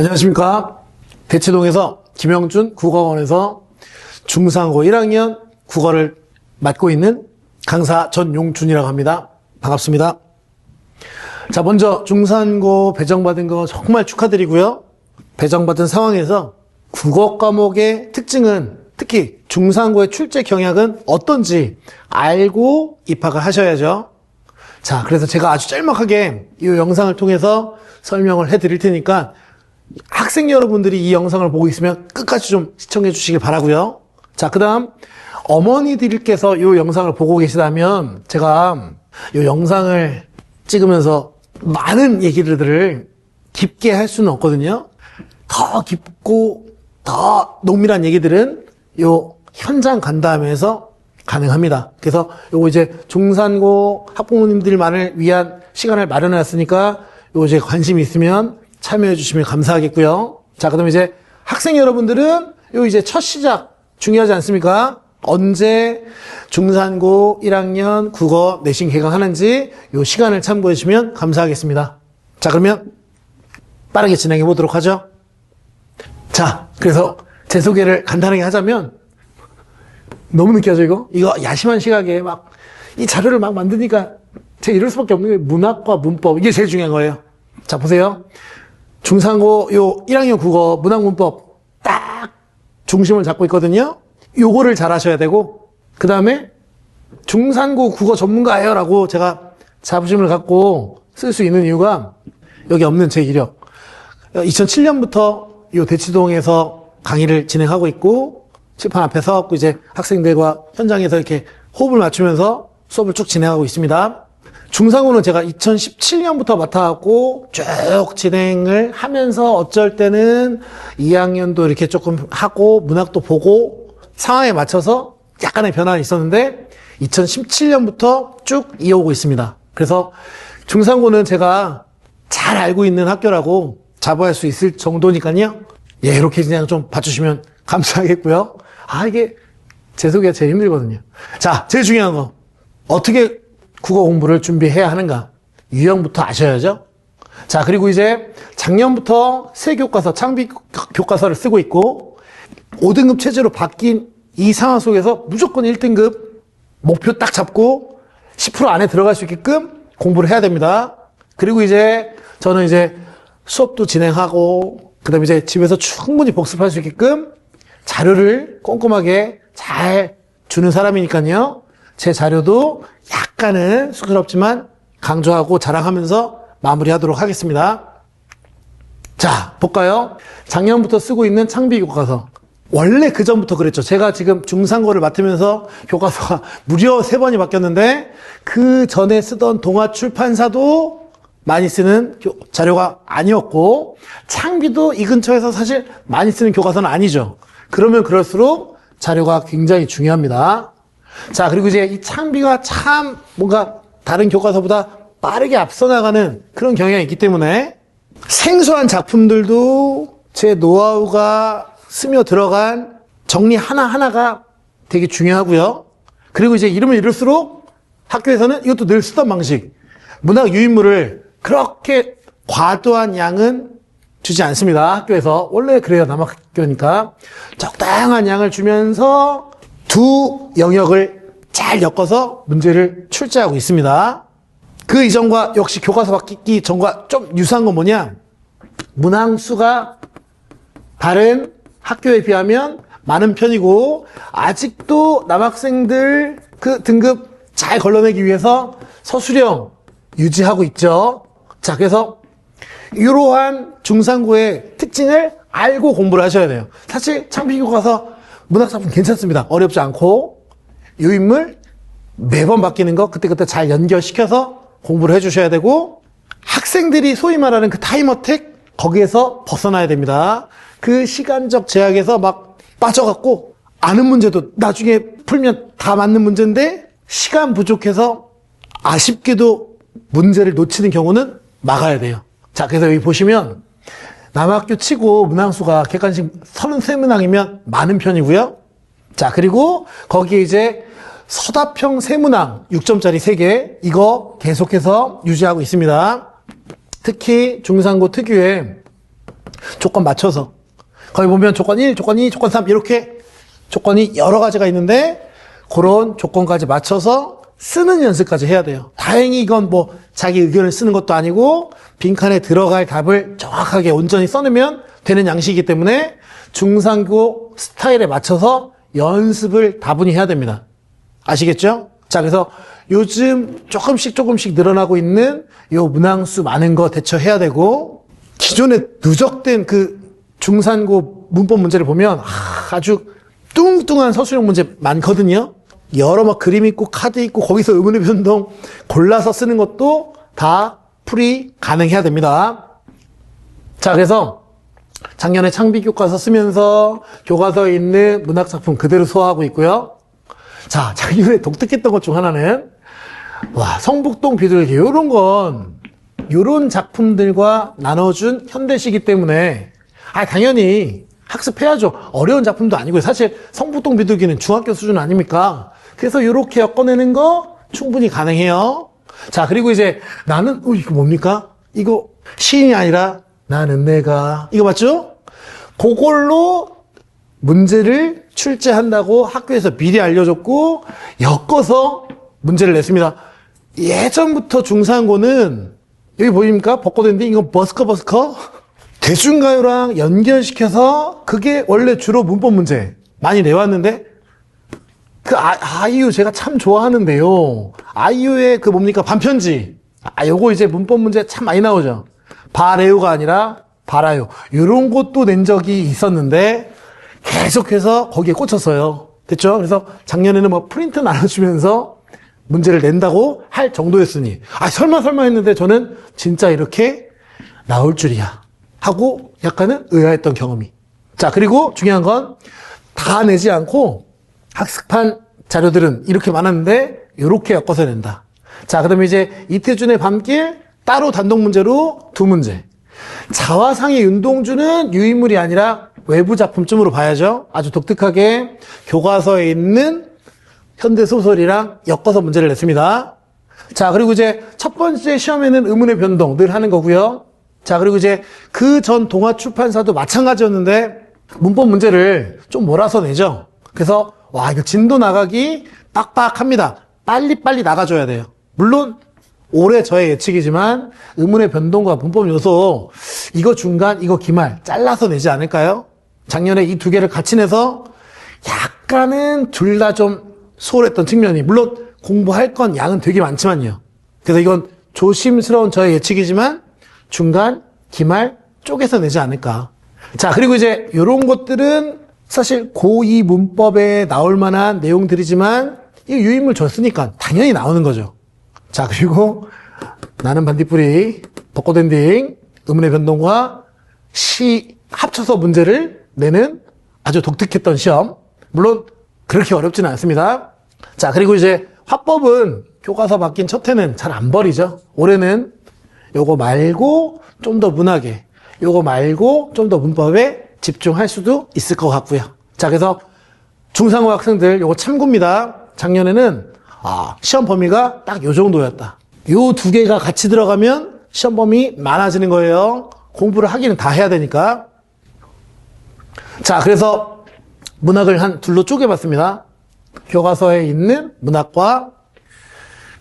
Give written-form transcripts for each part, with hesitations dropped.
안녕하십니까. 대치동에서 김영준 국어원에서 중3고 1학년 국어를 맡고 있는 강사 전용준이라고 합니다. 반갑습니다. 자, 먼저 중3고 배정받은 거 정말 축하드리고요. 배정받은 상황에서 국어 과목의 특징은 특히 중3고의 출제 경향은 어떤지 알고 입학을 하셔야죠. 자, 그래서 제가 아주 짤막하게 이 영상을 통해서 설명을 해드릴 테니까 학생 여러분들이 이 영상을 보고 있으면 끝까지 좀 시청해 주시길 바라고요. 자, 그 다음 어머니들께서 이 영상을 보고 계시다면 제가 이 영상을 찍으면서 많은 얘기들을 깊게 할 수는 없거든요. 더 깊고 더 농밀한 얘기들은 이 현장 간담회에서 가능합니다. 그래서 요거 이제 중3고 학부모님들만을 위한 시간을 마련해놨으니까 요거 이제 관심이 있으면 참여해 주시면 감사하겠고요. 자, 그다음에 이제 학생 여러분들은 요 이제 첫 시작 중요하지 않습니까? 언제 중3고 1학년 국어 내신 개강하는지 요 시간을 참고해 주시면 감사하겠습니다. 자, 그러면 빠르게 진행해 보도록 하죠. 자, 그래서 제 소개를 간단하게 하자면 너무 느껴져 이거? 이거 야심한 시각에 막 이 자료를 막 만드니까 제가 이럴 수밖에 없는 게 문학과 문법 이게 제일 중요한 거예요. 자, 보세요. 중3고 요 1학년 국어 문학 문법 딱 중심을 잡고 있거든요. 요거를 잘 하셔야 되고 그 다음에 중3고 국어 전문가예요 라고 제가 자부심을 갖고 쓸 수 있는 이유가 여기 없는 제 이력. 2007년부터 요 대치동에서 강의를 진행하고 있고 칠판 앞에 서갖고 이제 학생들과 현장에서 이렇게 호흡을 맞추면서 수업을 쭉 진행하고 있습니다. 중3고는 제가 2017년부터 맡아갖고 쭉 진행을 하면서 어쩔 때는 2학년도 이렇게 조금 하고 문학도 보고 상황에 맞춰서 약간의 변화가 있었는데 2017년부터 쭉 이어오고 있습니다. 그래서 중3고는 제가 잘 알고 있는 학교라고 자부할 수 있을 정도니까요. 예, 이렇게 그냥 좀 봐주시면 감사하겠고요. 이게 제 소개가 제일 힘들거든요. 자, 제일 중요한 거. 어떻게 국어 공부를 준비해야 하는가? 유형부터 아셔야죠. 자, 그리고 이제 작년부터 새 교과서, 창비 교과서를 쓰고 있고 5등급 체제로 바뀐 이 상황 속에서 무조건 1등급 목표 딱 잡고 10% 안에 들어갈 수 있게끔 공부를 해야 됩니다. 그리고 이제 저는 이제 수업도 진행하고 그다음에 이제 집에서 충분히 복습할 수 있게끔 자료를 꼼꼼하게 잘 주는 사람이니까요. 제 자료도 약간은 쑥스럽지만 강조하고 자랑하면서 마무리하도록 하겠습니다. 자, 볼까요? 작년부터 쓰고 있는 창비 교과서. 원래 그 전부터 그랬죠. 제가 지금 중3고를 맡으면서 교과서가 무려 3번이 바뀌었는데 그 전에 쓰던 동아출판사도 많이 쓰는 자료가 아니었고 창비도 이 근처에서 사실 많이 쓰는 교과서는 아니죠. 그러면 그럴수록 자료가 굉장히 중요합니다. 자, 그리고 이제 이 창비가 참 뭔가 다른 교과서보다 빠르게 앞서 나가는 그런 경향이 있기 때문에 생소한 작품들도 제 노하우가 스며 들어간 정리 하나하나가 되게 중요하고요. 그리고 이제 이러면 이럴수록 학교에서는 이것도 늘 쓰던 방식. 문학 유인물을 그렇게 과도한 양은 주지 않습니다. 학교에서. 원래 그래요. 남학교니까. 적당한 양을 주면서 두 영역을 잘 엮어서 문제를 출제하고 있습니다. 그 이전과 역시 교과서 바뀌기 전과 좀 유사한 건 뭐냐? 문항수가 다른 학교에 비하면 많은 편이고 아직도 남학생들 그 등급 잘 걸러내기 위해서 서술형 유지하고 있죠. 자, 그래서 이러한 중3고의 특징을 알고 공부를 하셔야 돼요. 사실 창비교과서 문학작품 괜찮습니다. 어렵지 않고 유인물 매번 바뀌는 거 그때그때 잘 연결시켜서 공부를 해주셔야 되고 학생들이 소위 말하는 그 타임어택 거기에서 벗어나야 됩니다. 그 시간적 제약에서 막 빠져갖고 아는 문제도 나중에 풀면 다 맞는 문제인데 시간 부족해서 아쉽게도 문제를 놓치는 경우는 막아야 돼요. 자, 그래서 여기 보시면 남학교 치고 문항수가 객관식 33문항이면 많은 편이고요. 자, 그리고 거기에 이제 서답형 세문항 6점짜리 3개 이거 계속해서 유지하고 있습니다. 특히 중3고 특유의 조건 맞춰서. 거기 보면 조건 1, 조건 2, 조건 3 이렇게 조건이 여러 가지가 있는데 그런 조건까지 맞춰서 쓰는 연습까지 해야 돼요. 다행히 이건 뭐 자기 의견을 쓰는 것도 아니고 빈칸에 들어갈 답을 정확하게 온전히 써내면 되는 양식이기 때문에 중상고 스타일에 맞춰서 연습을 다분히 해야 됩니다. 아시겠죠? 자, 그래서 요즘 조금씩 늘어나고 있는 요 문항수 많은 거 대처해야 되고, 기존에 누적된 그 중산고 문법 문제를 보면 아주 뚱뚱한 서술형 문제 많거든요. 여러 막 그림 있고 카드 있고 거기서 의문의 변동 골라서 쓰는 것도 다 풀이 가능해야 됩니다. 자, 그래서 작년에 창비 교과서 쓰면서 교과서에 있는 문학작품 그대로 소화하고 있고요. 자, 작년에 독특했던 것 중 하나는 성북동 비둘기 요런 작품들과 나눠준 현대시기 때문에 당연히 학습해야죠. 어려운 작품도 아니고요. 사실 성북동 비둘기는 중학교 수준 아닙니까? 그래서 요렇게 엮어내는 거 충분히 가능해요. 자, 그리고 이제 나는 이거 뭡니까? 이거 시인이 아니라 나는 내가 이거 맞죠? 그걸로 문제를 출제한다고 학교에서 미리 알려줬고 엮어서 문제를 냈습니다. 예전부터 중상고는 여기 보입니까? 벚꽃 엔딩 이거 버스커 대중가요랑 연결시켜서 그게 원래 주로 문법 문제 많이 내왔는데 그 아이유 제가 참 좋아하는데요. 아이유의 그 뭡니까? 반편지. 요거 이제 문법 문제 참 많이 나오죠. 바레오가 아니라 바라요. 요런 것도 낸 적이 있었는데 계속해서 거기에 꽂혔어요. 됐죠? 그래서 작년에는 뭐 프린트 나눠주면서 문제를 낸다고 할 정도였으니 설마 했는데 저는 진짜 이렇게 나올 줄이야 하고 약간은 의아했던 경험이. 자, 그리고 중요한 건 다 내지 않고 학습한 자료들은 이렇게 많았는데 이렇게 엮어서 낸다. 자, 그다음에 이제 이태준의 밤길 따로 단독 문제로 2문제. 자화상의 윤동주는 유인물이 아니라 외부 작품쯤으로 봐야죠. 아주 독특하게 교과서에 있는 현대소설이랑 엮어서 문제를 냈습니다. 자, 그리고 이제 첫 번째 시험에는 의문의 변동 늘 하는 거고요. 자, 그리고 이제 그 전 동아출판사도 마찬가지였는데 문법 문제를 좀 몰아서 내죠. 그래서 이거 진도 나가기 빡빡합니다. 빨리빨리 나가줘야 돼요. 물론 올해 저의 예측이지만 의문의 변동과 문법 요소 이거 중간 이거 기말 잘라서 내지 않을까요? 작년에 이 2개를 같이 내서 약간은 둘 다 좀 소홀했던 측면이, 물론 공부할 건 양은 되게 많지만요. 그래서 이건 조심스러운 저의 예측이지만 중간 기말 쪼개서 내지 않을까. 자, 그리고 이제 이런 것들은 사실 고2 문법에 나올 만한 내용들이지만 이 유인물 줬으니까 당연히 나오는 거죠. 자, 그리고 나는 반딧불이, 벚꽃 엔딩, 의문의 변동과 시 합쳐서 문제를 내는 아주 독특했던 시험. 물론 그렇게 어렵지는 않습니다. 자, 그리고 이제 화법은 교과서 바뀐 첫 해는 잘 안 버리죠. 올해는 요거 말고 좀 더 문학에, 요거 말고 좀 더 문법에 집중할 수도 있을 것 같고요. 자, 그래서 중상고 학생들 요거 참고입니다. 작년에는 시험 범위가 딱 요 정도였다. 요 2개가 같이 들어가면 시험 범위 많아지는 거예요. 공부를 하기는 다 해야 되니까. 자, 그래서 문학을 한 둘로 쪼개봤습니다. 교과서에 있는 문학과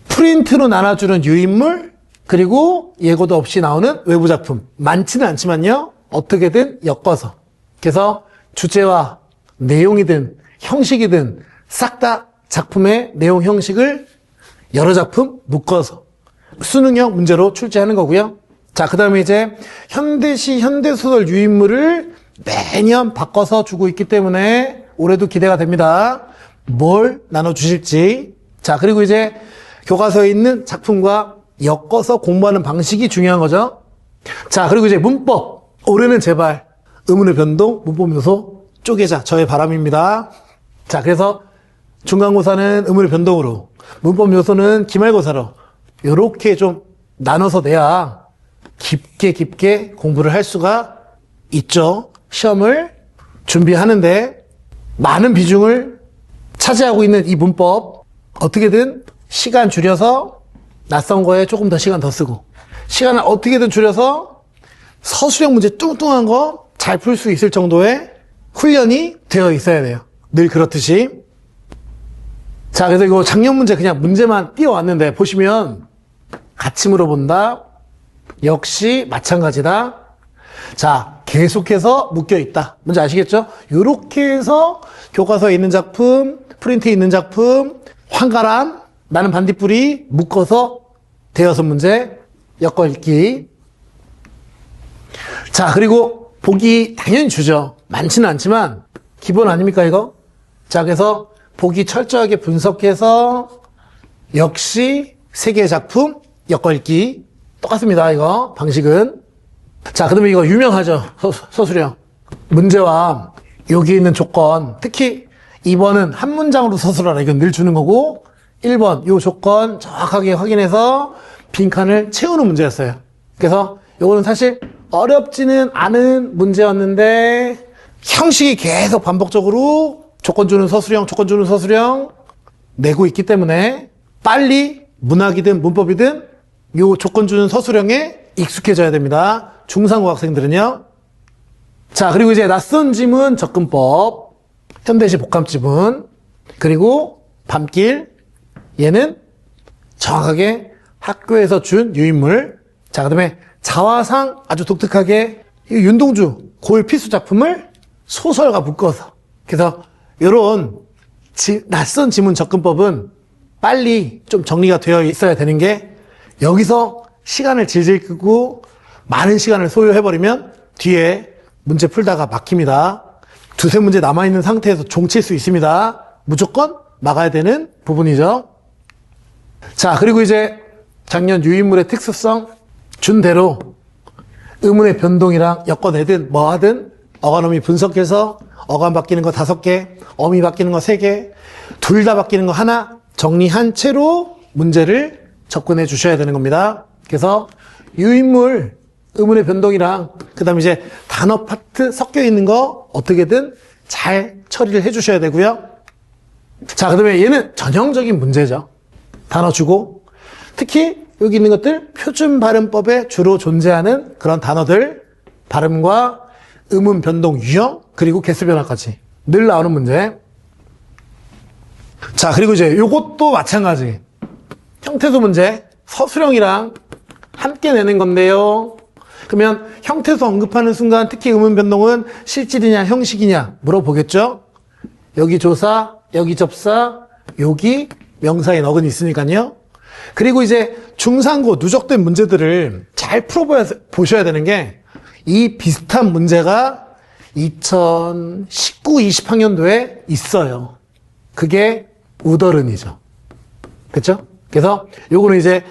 프린트로 나눠주는 유인물, 그리고 예고도 없이 나오는 외부 작품. 많지는 않지만요, 어떻게든 엮어서. 그래서 주제와 내용이든 형식이든 싹 다 작품의 내용 형식을 여러 작품 묶어서 수능형 문제로 출제하는 거고요. 자, 그 다음에 이제 현대시, 현대소설 유인물을 매년 바꿔서 주고 있기 때문에 올해도 기대가 됩니다. 뭘 나눠주실지. 자, 그리고 이제 교과서에 있는 작품과 엮어서 공부하는 방식이 중요한 거죠. 자, 그리고 이제 문법. 올해는 제발 의문의 변동, 문법 요소 쪼개자. 저의 바람입니다. 자, 그래서 중간고사는 의문의 변동으로, 문법 요소는 기말고사로 요렇게 좀 나눠서 내야 깊게 공부를 할 수가 있죠. 시험을 준비하는데 많은 비중을 차지하고 있는 이 문법, 어떻게든 시간 줄여서 낯선 거에 조금 더 시간 더 쓰고, 시간을 어떻게든 줄여서 서술형 문제 뚱뚱한 거 잘 풀 수 있을 정도의 훈련이 되어 있어야 돼요. 늘 그렇듯이. 자, 그래서 이거 작년 문제 그냥 문제만 띄워왔는데 보시면 같이 물어본다. 역시 마찬가지다. 자, 계속해서 묶여있다. 뭔지 아시겠죠? 이렇게 해서 교과서에 있는 작품, 프린트에 있는 작품, 황가람, 나는 반딧불이 묶어서 대여섯 문제 엮어읽기. 자, 그리고 보기 당연히 주죠. 많지는 않지만 기본 아닙니까 이거? 자, 그래서 보기 철저하게 분석해서 역시 세 개의 작품 엮어읽기. 똑같습니다 이거 방식은. 자, 그다음에 이거 유명하죠. 서술형 문제와 여기 있는 조건, 특히 2번은 한 문장으로 서술하라. 이건 늘 주는 거고 1번 요 조건 정확하게 확인해서 빈칸을 채우는 문제였어요. 그래서 요거는 사실 어렵지는 않은 문제였는데 형식이 계속 반복적으로 조건 주는 서술형, 조건 주는 서술형 내고 있기 때문에 빨리 문학이든 문법이든 요 조건 주는 서술형에 익숙해져야 됩니다. 중3고 학생들은요. 자, 그리고 이제 낯선 지문 접근법, 현대시 복합 지문, 그리고 밤길, 얘는 정확하게 학교에서 준 유인물. 자, 그 다음에 자화상 아주 독특하게 윤동주 고일 필수 작품을 소설과 묶어서. 그래서 이런 낯선 지문 접근법은 빨리 좀 정리가 되어 있어야 되는 게, 여기서 시간을 질질 끄고 많은 시간을 소요해버리면 뒤에 문제 풀다가 막힙니다. 두세 문제 남아있는 상태에서 종칠 수 있습니다. 무조건 막아야 되는 부분이죠. 자, 그리고 이제 작년 유인물의 특수성 준 대로 의문의 변동이랑 엮어내든 뭐 하든 어간어미 분석해서 어간 바뀌는 거 5개, 어미 바뀌는 거 3개, 둘 다 바뀌는 거 하나 정리한 채로 문제를 접근해 주셔야 되는 겁니다. 그래서 유인물, 의문의 변동이랑 그 다음에 이제 단어 파트 섞여 있는 거 어떻게든 잘 처리를 해 주셔야 되고요. 자, 그 다음에 얘는 전형적인 문제죠. 단어 주고, 특히 여기 있는 것들 표준 발음법에 주로 존재하는 그런 단어들, 발음과 의문 변동 유형, 그리고 개수 변화까지 늘 나오는 문제. 자, 그리고 이제 요것도 마찬가지. 형태소 문제, 서술형이랑 함께 내는 건데요. 그러면 형태소 언급하는 순간 특히 의문 변동은 실질이냐 형식이냐 물어보겠죠. 여기 조사, 여기 접사, 여기 명사인 어근이 있으니까요. 그리고 이제 중3고 누적된 문제들을 잘 풀어보셔야 되는 게, 이 비슷한 문제가 2019, 20학년도에 있어요. 그게 우더른이죠. 그렇죠? 그래서 요거는 이제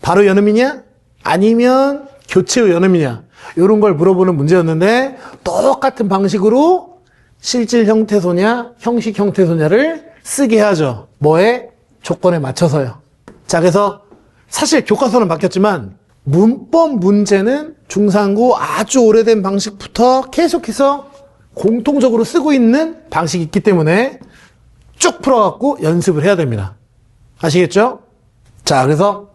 바로 연음이냐 아니면 교체의 연음이냐 이런 걸 물어보는 문제였는데, 똑같은 방식으로 실질 형태소냐 형식 형태소냐를 쓰게 하죠. 뭐에? 조건에 맞춰서요. 자, 그래서 사실 교과서는 바뀌었지만 문법 문제는 중3고 아주 오래된 방식부터 계속해서 공통적으로 쓰고 있는 방식이 있기 때문에 쭉 풀어갖고 연습을 해야 됩니다. 아시겠죠? 자, 그래서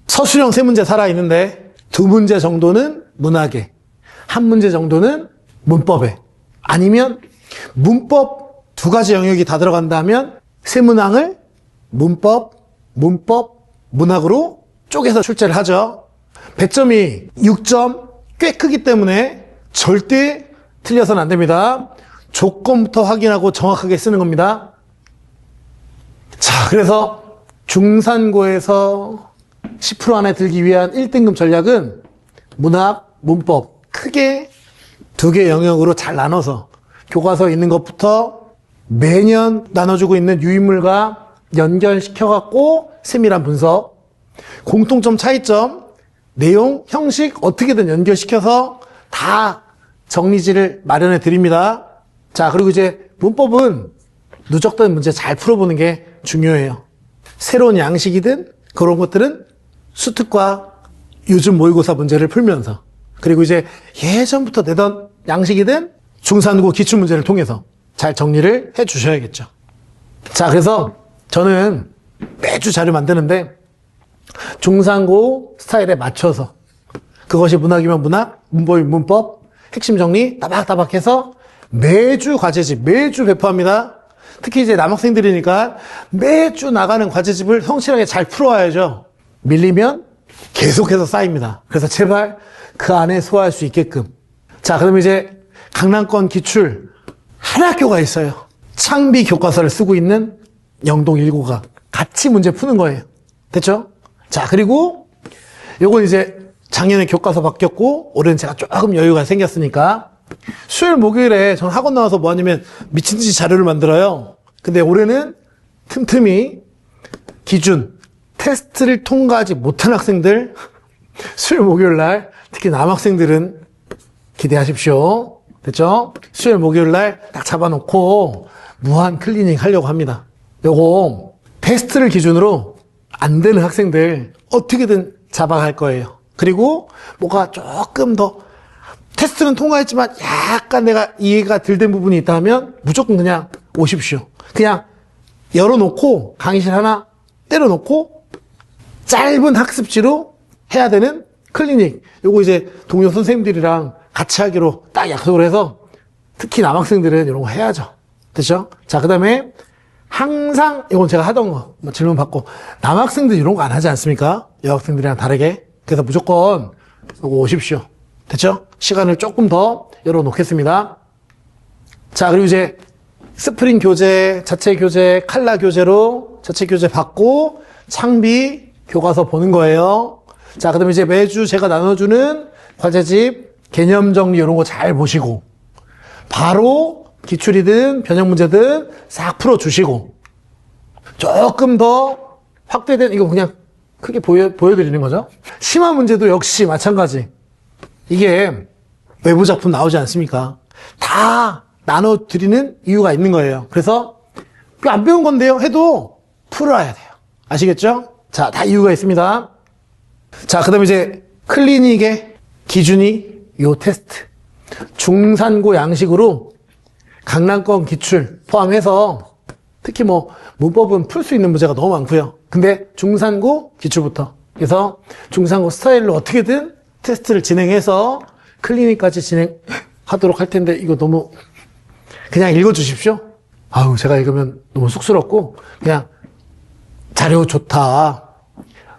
서술형 3문제 살아있는데 2문제 정도는 문학에, 1문제 정도는 문법에, 아니면 문법 2가지 영역이 다 들어간다면 세문항을 문법, 문학으로 쪼개서 출제를 하죠. 배점이 6점 꽤 크기 때문에 절대 틀려서는 안 됩니다. 조건부터 확인하고 정확하게 쓰는 겁니다. 자, 그래서 중산고에서 10% 안에 들기 위한 1등급 전략은 문학, 문법 크게 2개 영역으로 잘 나눠서 교과서에 있는 것부터 매년 나눠주고 있는 유인물과 연결시켜갖고 세밀한 분석, 공통점, 차이점, 내용, 형식 어떻게든 연결시켜서 다 정리지를 마련해 드립니다. 자, 그리고 이제 문법은 누적된 문제 잘 풀어보는 게 중요해요. 새로운 양식이든 그런 것들은 수특과 요즘 모의고사 문제를 풀면서, 그리고 이제 예전부터 내던 양식이든 중3고 기출문제를 통해서 잘 정리를 해 주셔야겠죠. 자, 그래서 저는 매주 자료 만드는데 중3고 스타일에 맞춰서, 그것이 문학이면 문학, 문법이면 문법, 핵심 정리 따박따박 해서 매주 과제집, 매주 배포합니다. 특히 이제 남학생들이니까 매주 나가는 과제집을 성실하게 잘 풀어와야죠. 밀리면 계속해서 쌓입니다. 그래서 제발 그 안에 소화할 수 있게끔. 자, 그럼 이제 강남권 기출 한 학교가 있어요. 창비 교과서를 쓰고 있는 영동 1고가 같이 문제 푸는 거예요. 됐죠? 자, 그리고 요건 이제 작년에 교과서 바뀌었고 올해는 제가 조금 여유가 생겼으니까 수요일 목요일에 전 학원 나와서 뭐 하냐면 미친 듯이 자료를 만들어요. 근데 올해는 틈틈이 기준 테스트를 통과하지 못한 학생들 수요일 목요일 날 특히 남학생들은 기대하십시오. 됐죠? 수요일 목요일 날 딱 잡아놓고 무한 클리닝 하려고 합니다. 요거 테스트를 기준으로 안 되는 학생들 어떻게든 잡아갈 거예요. 그리고 뭐가 조금 더 테스트는 통과했지만 약간 내가 이해가 덜 된 부분이 있다면 무조건 그냥 오십시오. 그냥 열어놓고 강의실 하나 때려놓고 짧은 학습지로 해야 되는 클리닉. 요거 이제 동료 선생님들이랑 같이 하기로 딱 약속을 해서 특히 남학생들은 이런 거 해야죠. 됐죠? 자, 그 다음에 항상 이건 제가 하던 거 질문 받고 남학생들 이런 거 안 하지 않습니까? 여학생들이랑 다르게. 그래서 무조건 오십시오. 됐죠? 시간을 조금 더 열어놓겠습니다. 자, 그리고 이제 스프링 교재, 자체 교재, 칼라 교재로 자체 교재 받고 창비 교과서 보는 거예요. 자, 그 다음에 이제 매주 제가 나눠주는 과제집, 개념 정리 이런 거 잘 보시고 바로 기출이든 변형 문제든 싹 풀어주시고 조금 더 확대된 이거 그냥 크게 보여드리는 거죠. 심화 문제도 역시 마찬가지. 이게 외부 작품 나오지 않습니까? 다 나눠드리는 이유가 있는 거예요. 그래서 안 배운 건데요 해도 풀어야 돼요. 아시겠죠? 자, 다 이유가 있습니다. 자, 그 다음에 이제 클리닉의 기준이 요 테스트. 중산고 양식으로 강남권 기출 포함해서 특히 뭐 문법은 풀 수 있는 문제가 너무 많고요. 근데 중산고 기출부터. 그래서 중산고 스타일로 어떻게든 테스트를 진행해서 클리닉까지 진행하도록 할 텐데 이거 너무 그냥 읽어주십시오. 아우, 제가 읽으면 너무 쑥스럽고 그냥 자료 좋다.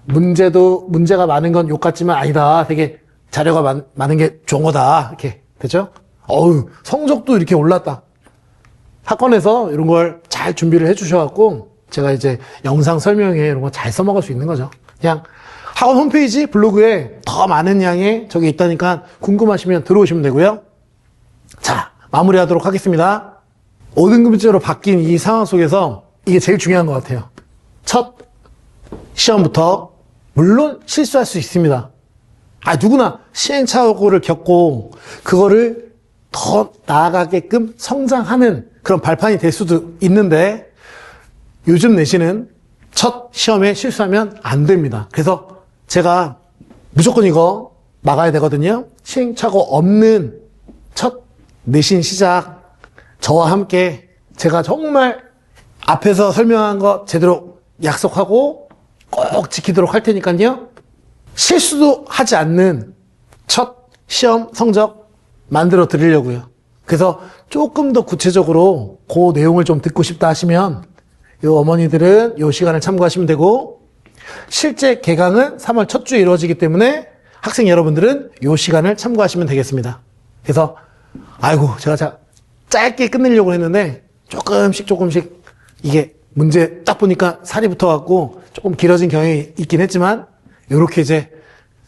문제가 많은 건 욕 같지만 아니다. 되게 자료가 많은 게 좋은 거다. 이렇게 됐죠? 어우, 성적도 이렇게 올랐다. 학원에서 이런 걸 잘 준비를 해주셔갖고 제가 이제 영상 설명에 이런 거 잘 써먹을 수 있는 거죠. 그냥 학원 홈페이지 블로그에 더 많은 양의 저기 있다니까 궁금하시면 들어오시면 되고요. 자, 마무리하도록 하겠습니다. 5등급제로 바뀐 이 상황 속에서 이게 제일 중요한 것 같아요. 첫 시험부터 물론 실수할 수 있습니다. 누구나 시행착오를 겪고 그거를 더 나아가게끔 성장하는 그런 발판이 될 수도 있는데 요즘 내신은 첫 시험에 실수하면 안 됩니다. 그래서 제가 무조건 이거 막아야 되거든요. 시행착오 없는 첫 내신 시작 저와 함께 제가 정말 앞에서 설명한 거 제대로 약속하고 꼭 지키도록 할 테니까요. 실수도 하지 않는 첫 시험 성적 만들어 드리려고요. 그래서 조금 더 구체적으로 그 내용을 좀 듣고 싶다 하시면 요 어머니들은 요 시간을 참고하시면 되고 실제 개강은 3월 첫 주에 이루어지기 때문에 학생 여러분들은 요 시간을 참고하시면 되겠습니다. 그래서 아이고 제가 짧게 끝내려고 했는데 조금씩 이게 문제 딱 보니까 살이 붙어갖고 조금 길어진 경향이 있긴 했지만 요렇게 이제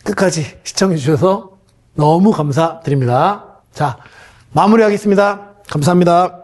끝까지 시청해 주셔서 너무 감사드립니다. 자, 마무리하겠습니다. 감사합니다.